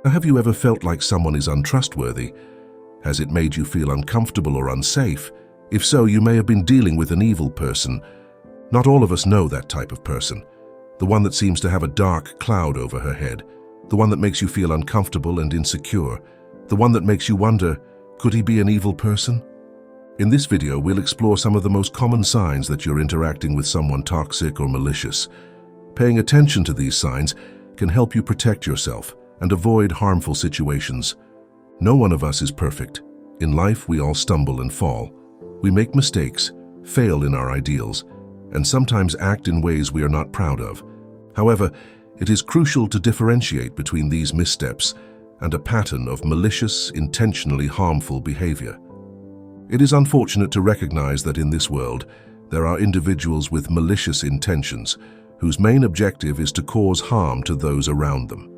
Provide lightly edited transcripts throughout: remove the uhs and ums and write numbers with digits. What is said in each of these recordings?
Have you ever felt like someone is untrustworthy? Has it made you feel uncomfortable or unsafe? If so, you may have been dealing with an evil person. Not all of us know that type of person. The one that seems to have a dark cloud over her head. The one that makes you feel uncomfortable and insecure. The one that makes you wonder, could he be an evil person? In this video, we'll explore some of the most common signs that you're interacting with someone toxic or malicious. Paying attention to these signs can help you protect yourself and avoid harmful situations. No one of us is perfect. In life, we all stumble and fall. We make mistakes, fail in our ideals, and sometimes act in ways we are not proud of. However, it is crucial to differentiate between these missteps and a pattern of malicious, intentionally harmful behavior. It is unfortunate to recognize that in this world, there are individuals with malicious intentions whose main objective is to cause harm to those around them.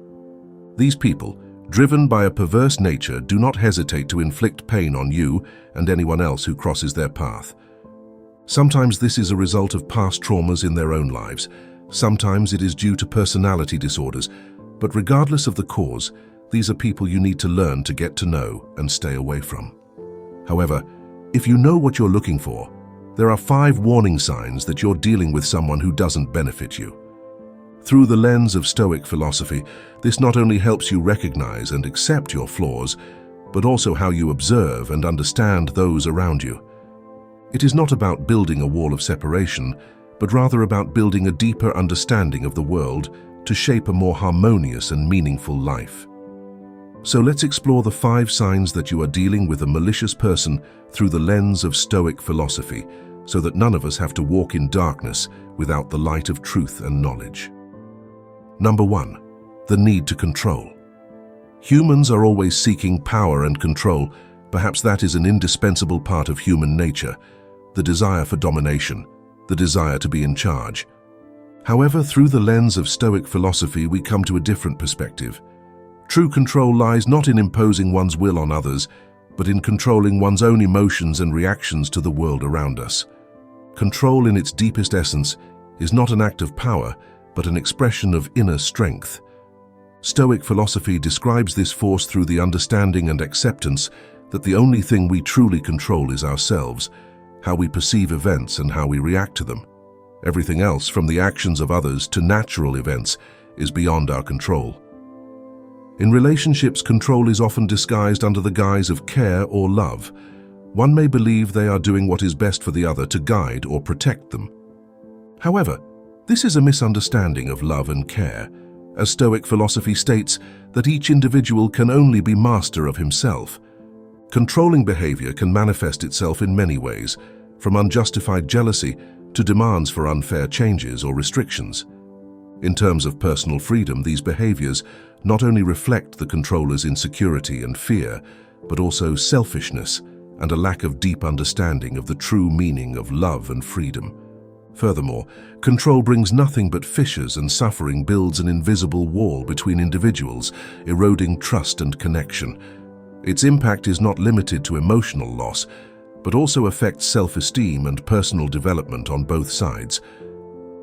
These people, driven by a perverse nature, do not hesitate to inflict pain on you and anyone else who crosses their path. Sometimes this is a result of past traumas in their own lives. Sometimes it is due to personality disorders. But regardless of the cause, these are people you need to learn to get to know and stay away from. However, if you know what you're looking for, there are 5 warning signs that you're dealing with someone who doesn't benefit you. Through the lens of Stoic philosophy, this not only helps you recognize and accept your flaws, but also how you observe and understand those around you. It is not about building a wall of separation, but rather about building a deeper understanding of the world to shape a more harmonious and meaningful life. So let's explore the 5 signs that you are dealing with a malicious person through the lens of Stoic philosophy, so that none of us have to walk in darkness without the light of truth and knowledge. Number 1. The need to control. Humans are always seeking power and control. Perhaps that is an indispensable part of human nature, the desire for domination, the desire to be in charge. However, through the lens of Stoic philosophy, we come to a different perspective. True control lies not in imposing one's will on others, but in controlling one's own emotions and reactions to the world around us. Control in its deepest essence is not an act of power, but an expression of inner strength. Stoic philosophy describes this force through the understanding and acceptance that the only thing we truly control is ourselves, how we perceive events and how we react to them. Everything else, from the actions of others to natural events, is beyond our control. In relationships, control is often disguised under the guise of care or love. One may believe they are doing what is best for the other to guide or protect them. However, this is a misunderstanding of love and care, as Stoic philosophy states that each individual can only be master of himself. Controlling behavior can manifest itself in many ways, from unjustified jealousy to demands for unfair changes or restrictions. In terms of personal freedom, these behaviors not only reflect the controller's insecurity and fear, but also selfishness and a lack of deep understanding of the true meaning of love and freedom. Furthermore, control brings nothing but fissures, and suffering builds an invisible wall between individuals, eroding trust and connection. Its impact is not limited to emotional loss, but also affects self-esteem and personal development on both sides.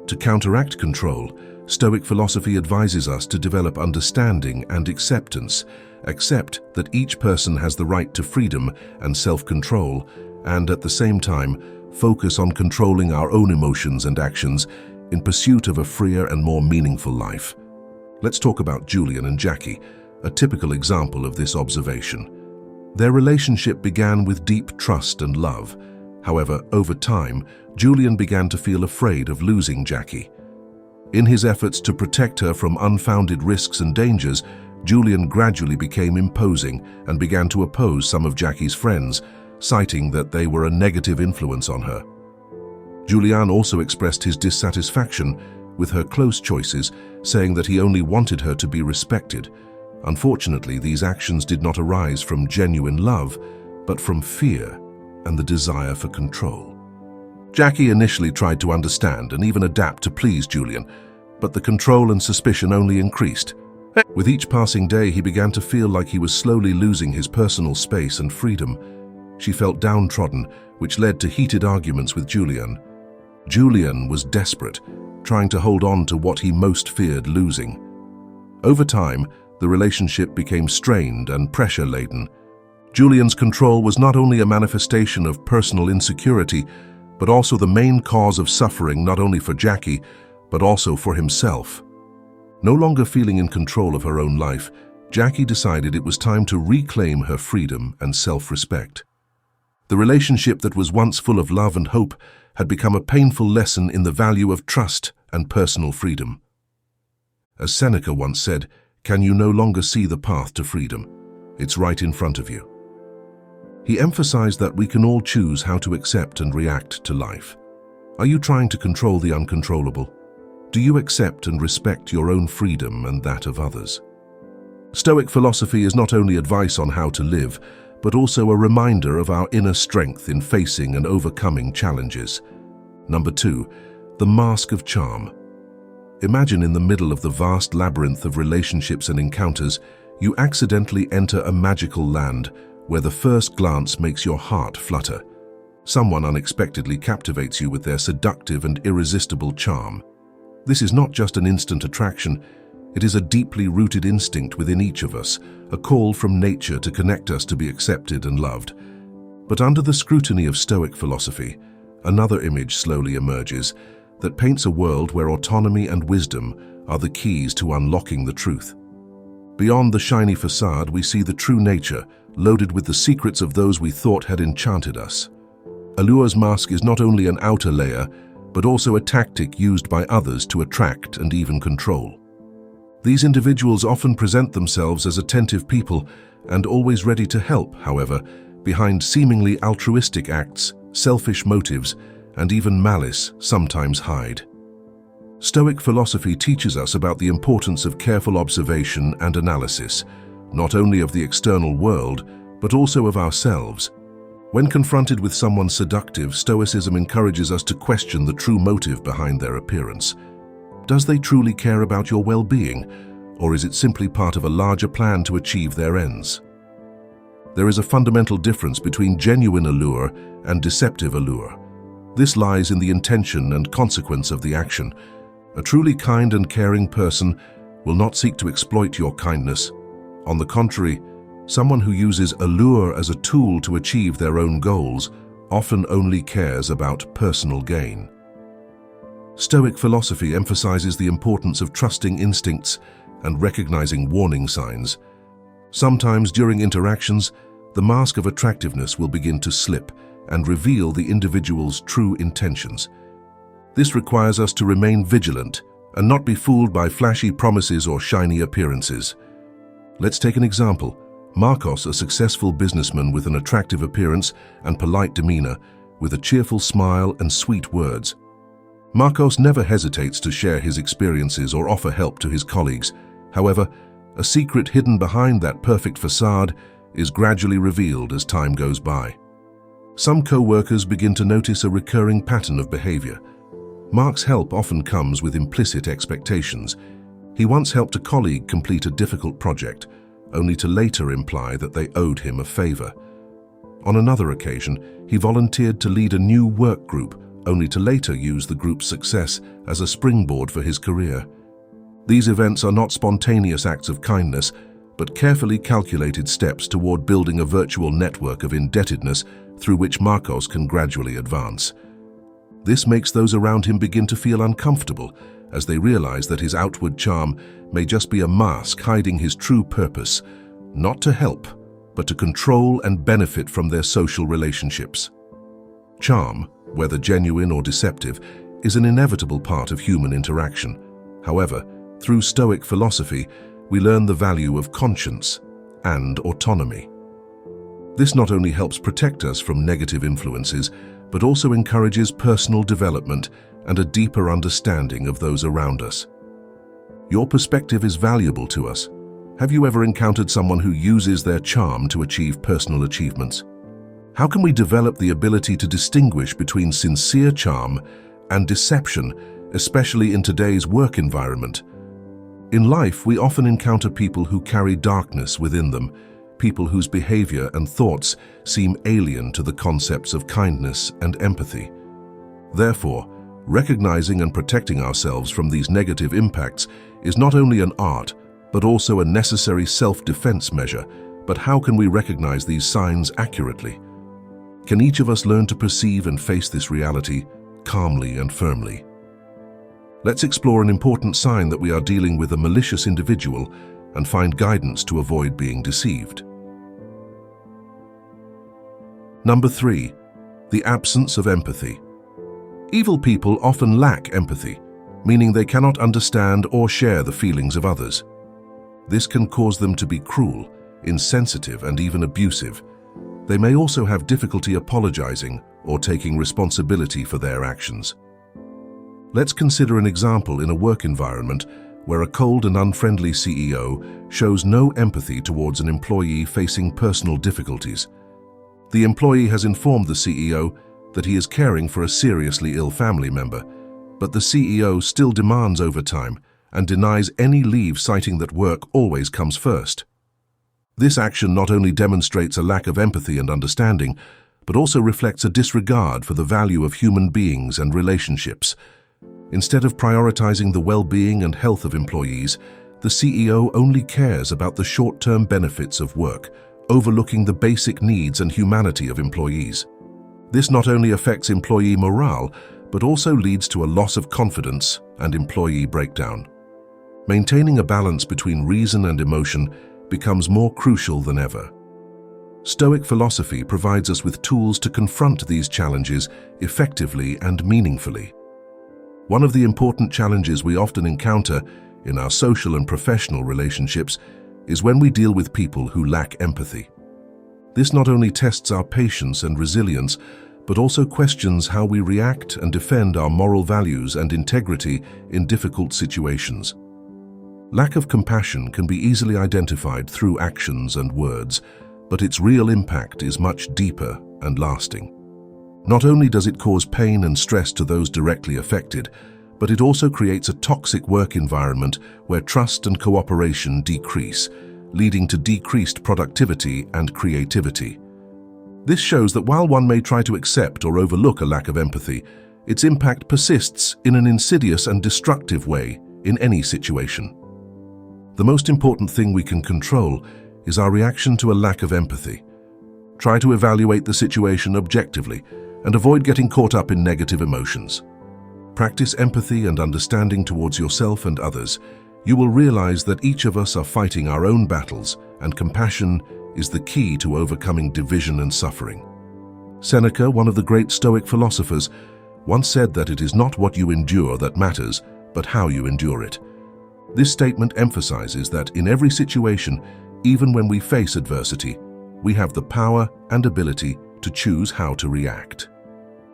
To counteract control, Stoic philosophy advises us to develop understanding and acceptance. Accept that each person has the right to freedom and self-control, and at the same time, focus on controlling our own emotions and actions in pursuit of a freer and more meaningful life. Let's talk about Julian and Jackie, a typical example of this observation. Their relationship began with deep trust and love. However, over time, Julian began to feel afraid of losing Jackie. In his efforts to protect her from unfounded risks and dangers, Julian gradually became imposing and began to oppose some of Jackie's friends, citing that they were a negative influence on her. Julian also expressed his dissatisfaction with her close choices, saying that he only wanted her to be respected. Unfortunately, these actions did not arise from genuine love, but from fear and the desire for control. Jackie initially tried to understand and even adapt to please Julian, but the control and suspicion only increased. With each passing day, he began to feel like he was slowly losing his personal space and freedom. She felt downtrodden, which led to heated arguments with Julian. Julian was desperate, trying to hold on to what he most feared losing. Over time, The relationship became strained and pressure-laden. Julian's control was not only a manifestation of personal insecurity, but also the main cause of suffering not only for Jackie, but also for himself. No longer feeling in control of her own life, Jackie decided it was time to reclaim her freedom and self-respect. The relationship that was once full of love and hope had become a painful lesson in the value of trust and personal freedom. As Seneca once said, "Can you no longer see the path to freedom? It's right in front of you." He emphasized that we can all choose how to accept and react to life. Are you trying to control the uncontrollable? Do you accept and respect your own freedom and that of others? Stoic philosophy is not only advice on how to live, but also a reminder of our inner strength in facing and overcoming challenges. Number 2, the mask of charm. Imagine in the middle of the vast labyrinth of relationships and encounters, you accidentally enter a magical land where the first glance makes your heart flutter. Someone unexpectedly captivates you with their seductive and irresistible charm. This is not just an instant attraction, it is a deeply rooted instinct within each of us, a call from nature to connect us to be accepted and loved. But under the scrutiny of Stoic philosophy, another image slowly emerges that paints a world where autonomy and wisdom are the keys to unlocking the truth. Beyond the shiny facade, we see the true nature, loaded with the secrets of those we thought had enchanted us. Allure's mask is not only an outer layer, but also a tactic used by others to attract and even control. These individuals often present themselves as attentive people and always ready to help, however, behind seemingly altruistic acts, selfish motives, and even malice sometimes hide. Stoic philosophy teaches us about the importance of careful observation and analysis, not only of the external world, but also of ourselves. When confronted with someone seductive, Stoicism encourages us to question the true motive behind their appearance. Does they truly care about your well-being, or is it simply part of a larger plan to achieve their ends? There is a fundamental difference between genuine allure and deceptive allure. This lies in the intention and consequence of the action. A truly kind and caring person will not seek to exploit your kindness. On the contrary, someone who uses allure as a tool to achieve their own goals often only cares about personal gain. Stoic philosophy emphasizes the importance of trusting instincts and recognizing warning signs. Sometimes during interactions, the mask of attractiveness will begin to slip and reveal the individual's true intentions. This requires us to remain vigilant and not be fooled by flashy promises or shiny appearances. Let's take an example. Marcos, a successful businessman with an attractive appearance and polite demeanor, with a cheerful smile and sweet words. Marcos never hesitates to share his experiences or offer help to his colleagues. However, a secret hidden behind that perfect facade is gradually revealed as time goes by. Some co-workers begin to notice a recurring pattern of behavior. Mark's help often comes with implicit expectations. He once helped a colleague complete a difficult project, only to later imply that they owed him a favor. On another occasion, he volunteered to lead a new work group, only to later use the group's success as a springboard for his career. These events are not spontaneous acts of kindness, but carefully calculated steps toward building a virtual network of indebtedness through which Marcos can gradually advance. This makes those around him begin to feel uncomfortable as they realize that his outward charm may just be a mask hiding his true purpose, not to help, but to control and benefit from their social relationships. Charm, whether genuine or deceptive, is an inevitable part of human interaction. However, through Stoic philosophy, we learn the value of conscience and autonomy. This not only helps protect us from negative influences, but also encourages personal development and a deeper understanding of those around us. Your perspective is valuable to us. Have you ever encountered someone who uses their charm to achieve personal achievements? How can we develop the ability to distinguish between sincere charm and deception, especially in today's work environment? In life, we often encounter people who carry darkness within them, people whose behavior and thoughts seem alien to the concepts of kindness and empathy. Therefore, recognizing and protecting ourselves from these negative impacts is not only an art, but also a necessary self-defense measure. But how can we recognize these signs accurately? Can each of us learn to perceive and face this reality calmly and firmly? Let's explore an important sign that we are dealing with a malicious individual and find guidance to avoid being deceived. Number 3, the absence of empathy. Evil people often lack empathy, meaning they cannot understand or share the feelings of others. This can cause them to be cruel, insensitive, and even abusive. They may also have difficulty apologizing or taking responsibility for their actions. Let's consider an example in a work environment where a cold and unfriendly CEO shows no empathy towards an employee facing personal difficulties. The employee has informed the CEO that he is caring for a seriously ill family member, but the CEO still demands overtime and denies any leave, citing that work always comes first. This action not only demonstrates a lack of empathy and understanding, but also reflects a disregard for the value of human beings and relationships. Instead of prioritizing the well-being and health of employees, the CEO only cares about the short-term benefits of work, overlooking the basic needs and humanity of employees. This not only affects employee morale, but also leads to a loss of confidence and employee breakdown. Maintaining a balance between reason and emotion becomes more crucial than ever. Stoic philosophy provides us with tools to confront these challenges effectively and meaningfully. One of the important challenges we often encounter in our social and professional relationships is when we deal with people who lack empathy. This not only tests our patience and resilience, but also questions how we react and defend our moral values and integrity in difficult situations. Lack of compassion can be easily identified through actions and words, but its real impact is much deeper and lasting. Not only does it cause pain and stress to those directly affected, but it also creates a toxic work environment where trust and cooperation decrease, leading to decreased productivity and creativity. This shows that while one may try to accept or overlook a lack of empathy, its impact persists in an insidious and destructive way in any situation. The most important thing we can control is our reaction to a lack of empathy. Try to evaluate the situation objectively and avoid getting caught up in negative emotions. Practice empathy and understanding towards yourself and others. You will realize that each of us are fighting our own battles, and compassion is the key to overcoming division and suffering. Seneca, one of the great Stoic philosophers, once said that it is not what you endure that matters, but how you endure it. This statement emphasizes that in every situation, even when we face adversity, we have the power and ability to choose how to react.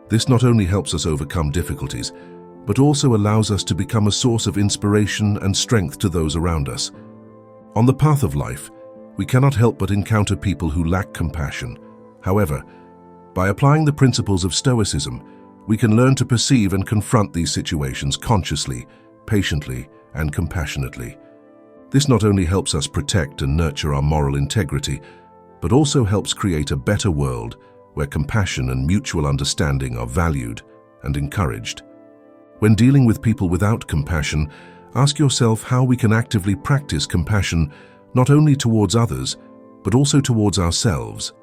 This not only helps us overcome difficulties, but also allows us to become a source of inspiration and strength to those around us. On the path of life, we cannot help but encounter people who lack compassion. However, by applying the principles of Stoicism, we can learn to perceive and confront these situations consciously, patiently, and compassionately. This not only helps us protect and nurture our moral integrity, but also helps create a better world where compassion and mutual understanding are valued and encouraged. When dealing with people without compassion, ask yourself how we can actively practice compassion not only towards others, but also towards ourselves.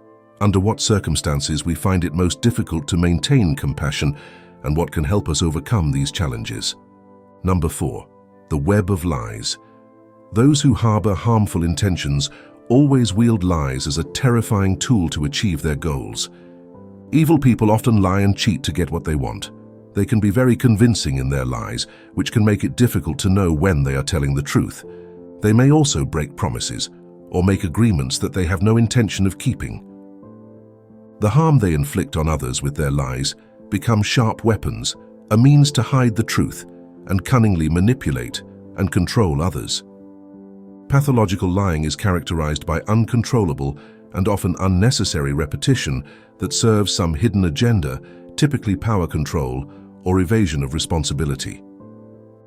Under what circumstances we find it most difficult to maintain compassion, and what can help us overcome these challenges. Number 4, the web of lies. Those who harbor harmful intentions always wield lies as a terrifying tool to achieve their goals. Evil people often lie and cheat to get what they want. They can be very convincing in their lies, which can make it difficult to know when they are telling the truth. They may also break promises or make agreements that they have no intention of keeping. The harm they inflict on others with their lies become sharp weapons, a means to hide the truth and cunningly manipulate and control others. Pathological lying is characterized by uncontrollable and often unnecessary repetition that serves some hidden agenda, typically power control or evasion of responsibility.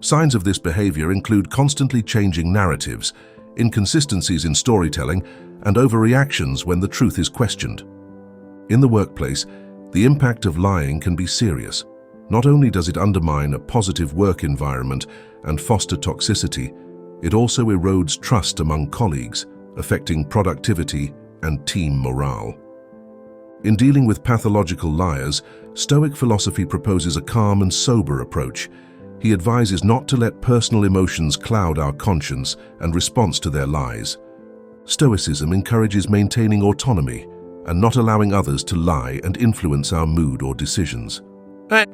Signs of this behavior include constantly changing narratives, inconsistencies in storytelling, and overreactions when the truth is questioned. In the workplace, the impact of lying can be serious. Not only does it undermine a positive work environment and foster toxicity, It also erodes trust among colleagues, affecting productivity and team morale. In dealing with pathological liars, Stoic philosophy proposes a calm and sober approach. He advises not to let personal emotions cloud our conscience and response to their lies. Stoicism encourages maintaining autonomy and not allowing others to lie and influence our mood or decisions.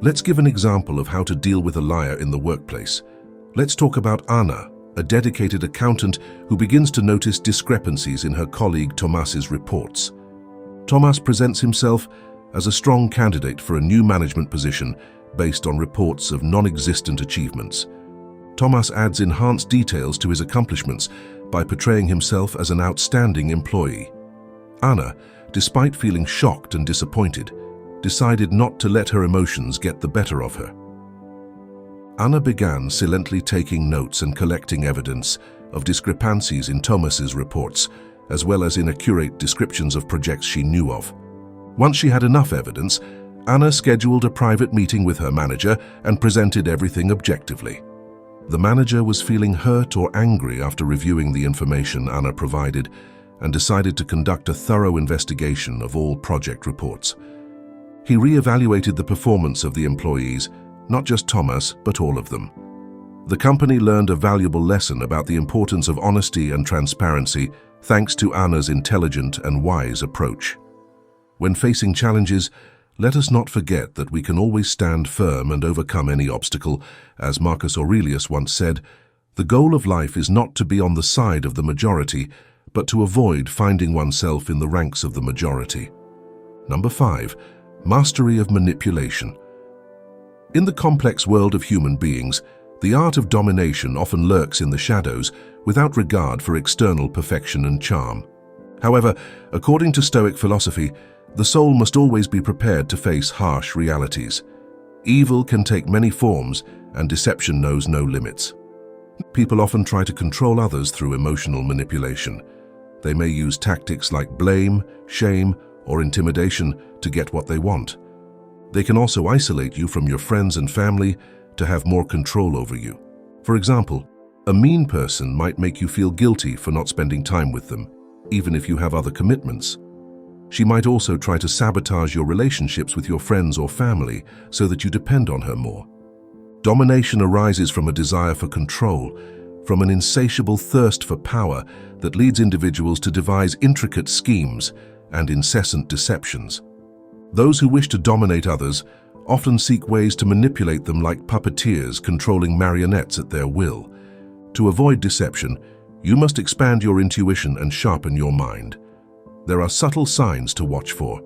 Let's give an example of how to deal with a liar in the workplace. Let's talk about Anna, a dedicated accountant who begins to notice discrepancies in her colleague Tomas's reports. Tomas presents himself as a strong candidate for a new management position based on reports of non-existent achievements. Tomas adds enhanced details to his accomplishments by portraying himself as an outstanding employee. Anna, despite feeling shocked and disappointed, decided not to let her emotions get the better of her. Anna began silently taking notes and collecting evidence of discrepancies in Tomas's reports, as well as inaccurate descriptions of projects she knew of. Once she had enough evidence, Anna scheduled a private meeting with her manager and presented everything objectively. The manager was feeling hurt or angry after reviewing the information Anna provided and decided to conduct a thorough investigation of all project reports. He re-evaluated the performance of the employees, not just Tomas, but all of them. The company learned a valuable lesson about the importance of honesty and transparency thanks to Anna's intelligent and wise approach. When facing challenges, let us not forget that we can always stand firm and overcome any obstacle. As Marcus Aurelius once said, the goal of life is not to be on the side of the majority, but to avoid finding oneself in the ranks of the majority. Number 5. Mastery of manipulation. In the complex world of human beings, the art of domination often lurks in the shadows without regard for external perfection and charm. However, according to Stoic philosophy, the soul must always be prepared to face harsh realities. Evil can take many forms, and deception knows no limits. People often try to control others through emotional manipulation. They may use tactics like blame, shame, or intimidation to get what they want. They can also isolate you from your friends and family to have more control over you. For example, a mean person might make you feel guilty for not spending time with them, even if you have other commitments. She might also try to sabotage your relationships with your friends or family so that you depend on her more. Domination arises from a desire for control, from an insatiable thirst for power that leads individuals to devise intricate schemes and incessant deceptions. Those who wish to dominate others often seek ways to manipulate them like puppeteers controlling marionettes at their will. To avoid deception, you must expand your intuition and sharpen your mind. There are subtle signs to watch for.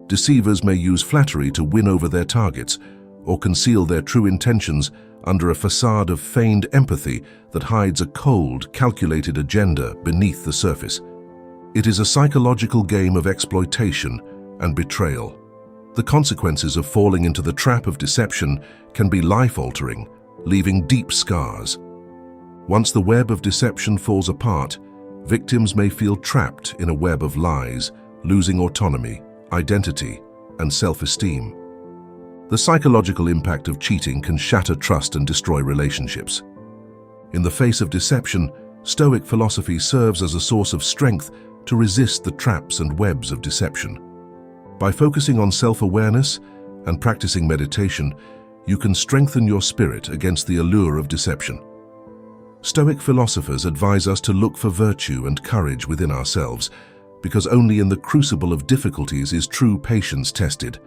Deceivers may use flattery to win over their targets or conceal their true intentions under a facade of feigned empathy that hides a cold, calculated agenda beneath the surface. It is a psychological game of exploitation and betrayal. The consequences of falling into the trap of deception can be life-altering, leaving deep scars. Once the web of deception falls apart, victims may feel trapped in a web of lies, losing autonomy, identity, and self-esteem. The psychological impact of cheating can shatter trust and destroy relationships. In the face of deception, Stoic philosophy serves as a source of strength to resist the traps and webs of deception. By focusing on self-awareness and practicing meditation, you can strengthen your spirit against the allure of deception. Stoic philosophers advise us to look for virtue and courage within ourselves, because only in the crucible of difficulties is true patience tested.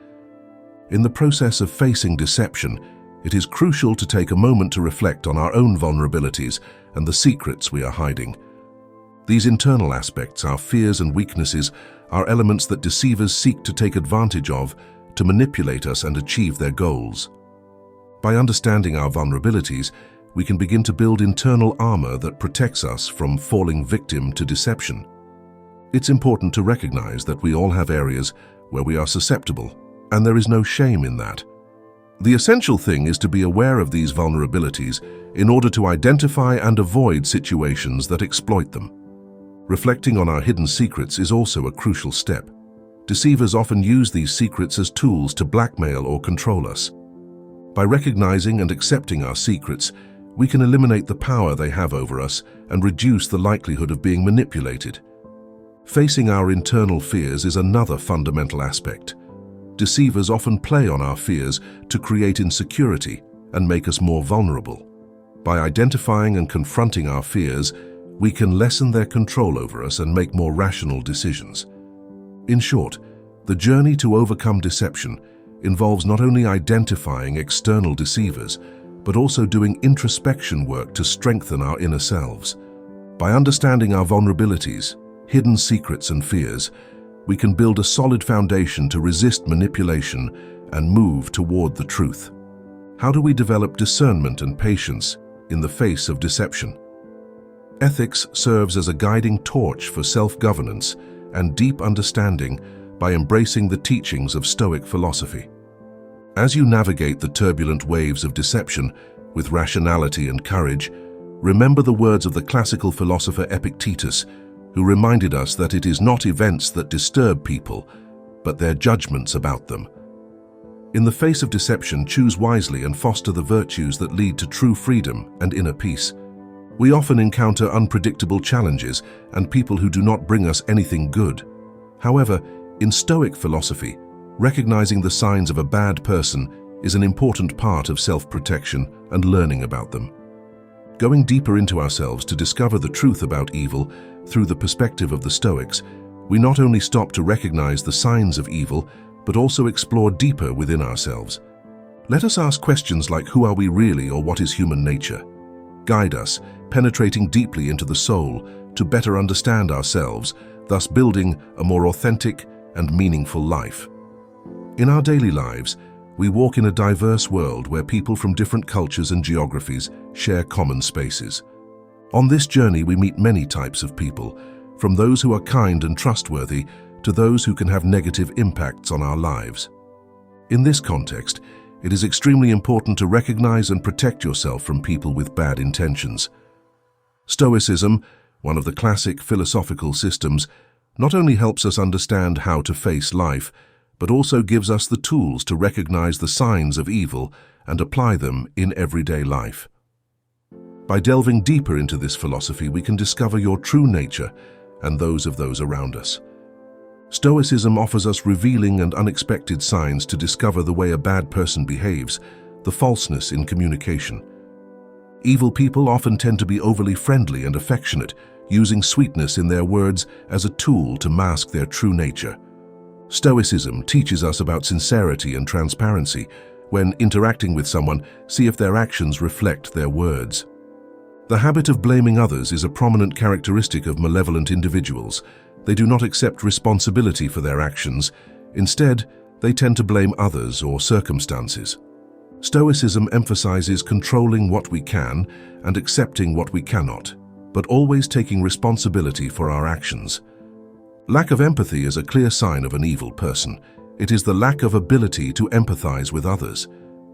In the process of facing deception, it is crucial to take a moment to reflect on our own vulnerabilities and the secrets we are hiding. These internal aspects, our fears and weaknesses, are elements that deceivers seek to take advantage of to manipulate us and achieve their goals. By understanding our vulnerabilities, we can begin to build internal armor that protects us from falling victim to deception. It's important to recognize that we all have areas where we are susceptible, and there is no shame in that. The essential thing is to be aware of these vulnerabilities in order to identify and avoid situations that exploit them. Reflecting on our hidden secrets is also a crucial step. Deceivers often use these secrets as tools to blackmail or control us. By recognizing and accepting our secrets, We can eliminate the power they have over us and reduce the likelihood of being manipulated. Facing our internal fears is another fundamental aspect. Deceivers often play on our fears to create insecurity and make us more vulnerable. By identifying and confronting our fears, we can lessen their control over us and make more rational decisions. In short, the journey to overcome deception involves not only identifying external deceivers, but also doing introspection work to strengthen our inner selves. By understanding our vulnerabilities, hidden secrets and fears, we can build a solid foundation to resist manipulation and move toward the truth. How do we develop discernment and patience in the face of deception? Ethics serves as a guiding torch for self-governance and deep understanding by embracing the teachings of Stoic philosophy. As you navigate the turbulent waves of deception with rationality and courage, remember the words of the classical philosopher Epictetus, who reminded us that it is not events that disturb people, but their judgments about them. In the face of deception, choose wisely and foster the virtues that lead to true freedom and inner peace. We often encounter unpredictable challenges and people who do not bring us anything good. However, in Stoic philosophy, recognizing the signs of a bad person is an important part of self-protection and learning about them. Going deeper into ourselves to discover the truth about evil through the perspective of the Stoics, we not only stop to recognize the signs of evil, but also explore deeper within ourselves. Let us ask questions like, who are we really, or what is human nature? Guide us, penetrating deeply into the soul to better understand ourselves, thus building a more authentic and meaningful life. In our daily lives, we walk in a diverse world where people from different cultures and geographies share common spaces. On this journey, we meet many types of people, from those who are kind and trustworthy to those who can have negative impacts on our lives. In this context, it is extremely important to recognize and protect yourself from people with bad intentions. Stoicism, one of the classic philosophical systems, not only helps us understand how to face life, but also gives us the tools to recognize the signs of evil and apply them in everyday life. By delving deeper into this philosophy, we can discover your true nature and those of those around us. Stoicism offers us revealing and unexpected signs to discover the way a bad person behaves, the falseness in communication. Evil people often tend to be overly friendly and affectionate, using sweetness in their words as a tool to mask their true nature. Stoicism teaches us about sincerity and transparency. When interacting with someone, see if their actions reflect their words. The habit of blaming others is a prominent characteristic of malevolent individuals. They do not accept responsibility for their actions. Instead, they tend to blame others or circumstances. Stoicism emphasizes controlling what we can and accepting what we cannot, but always taking responsibility for our actions. Lack of empathy is a clear sign of an evil person. It is the lack of ability to empathize with others.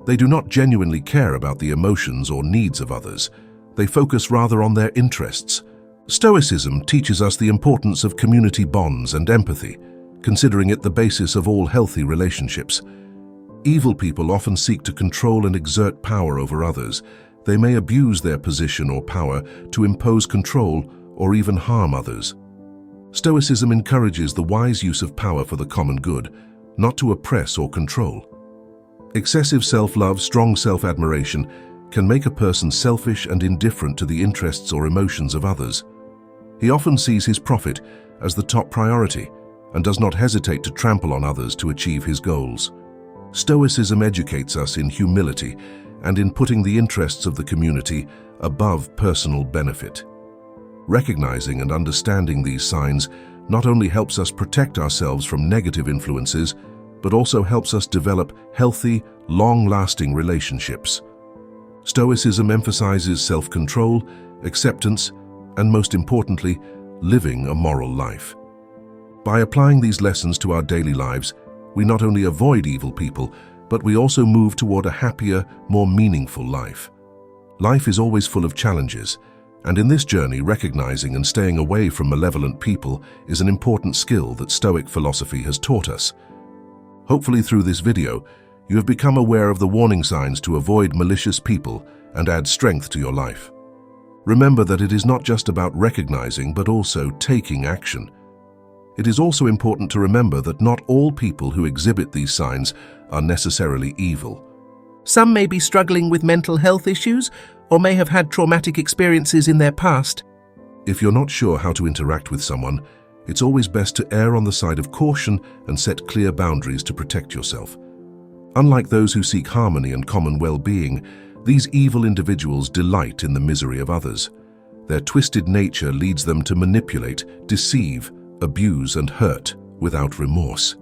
They do not genuinely care about the emotions or needs of others. They focus rather on their interests. Stoicism teaches us the importance of community bonds and empathy, considering it the basis of all healthy relationships. Evil people often seek to control and exert power over others. They may abuse their position or power to impose control or even harm others. Stoicism encourages the wise use of power for the common good, not to oppress or control. Excessive self-love, strong self-admiration can make a person selfish and indifferent to the interests or emotions of others. He often sees his profit as the top priority and does not hesitate to trample on others to achieve his goals. Stoicism educates us in humility and in putting the interests of the community above personal benefit. Recognizing and understanding these signs not only helps us protect ourselves from negative influences, but also helps us develop healthy, long-lasting relationships. Stoicism emphasizes self-control, acceptance, and most importantly, living a moral life. By applying these lessons to our daily lives, we not only avoid evil people, but we also move toward a happier, more meaningful life. Life is always full of challenges, and in this journey, recognizing and staying away from malevolent people is an important skill that Stoic philosophy has taught us. Hopefully through this video, you have become aware of the warning signs to avoid malicious people and add strength to your life. Remember that it is not just about recognizing but also taking action. It is also important to remember that not all people who exhibit these signs are necessarily evil. Some may be struggling with mental health issues or may have had traumatic experiences in their past. If you're not sure how to interact with someone, it's always best to err on the side of caution and set clear boundaries to protect yourself. Unlike those who seek harmony and common well-being, these evil individuals delight in the misery of others. Their twisted nature leads them to manipulate, deceive, abuse, and hurt without remorse.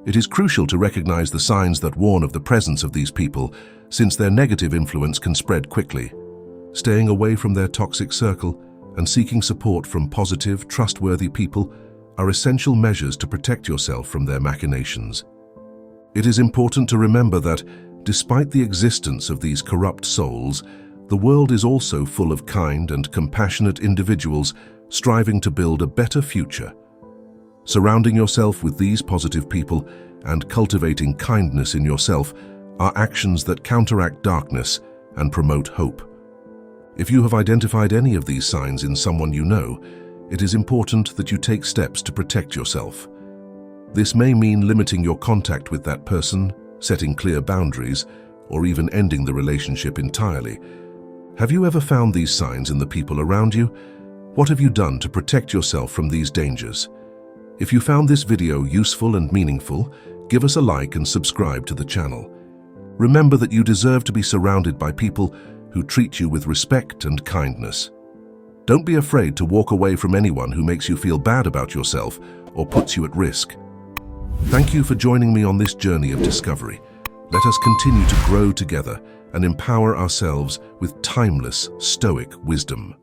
It is crucial to recognize the signs that warn of the presence of these people, since their negative influence can spread quickly. Staying away from their toxic circle and seeking support from positive, trustworthy people are essential measures to protect yourself from their machinations. It is important to remember that, despite the existence of these corrupt souls, the world is also full of kind and compassionate individuals striving to build a better future. Surrounding yourself with these positive people and cultivating kindness in yourself are actions that counteract darkness and promote hope. If you have identified any of these signs in someone you know, it is important that you take steps to protect yourself. This may mean limiting your contact with that person, setting clear boundaries, or even ending the relationship entirely. Have you ever found these signs in the people around you? What have you done to protect yourself from these dangers? If you found this video useful and meaningful, give us a like and subscribe to the channel. Remember that you deserve to be surrounded by people who treat you with respect and kindness. Don't be afraid to walk away from anyone who makes you feel bad about yourself or puts you at risk. Thank you for joining me on this journey of discovery. Let us continue to grow together and empower ourselves with timeless Stoic wisdom.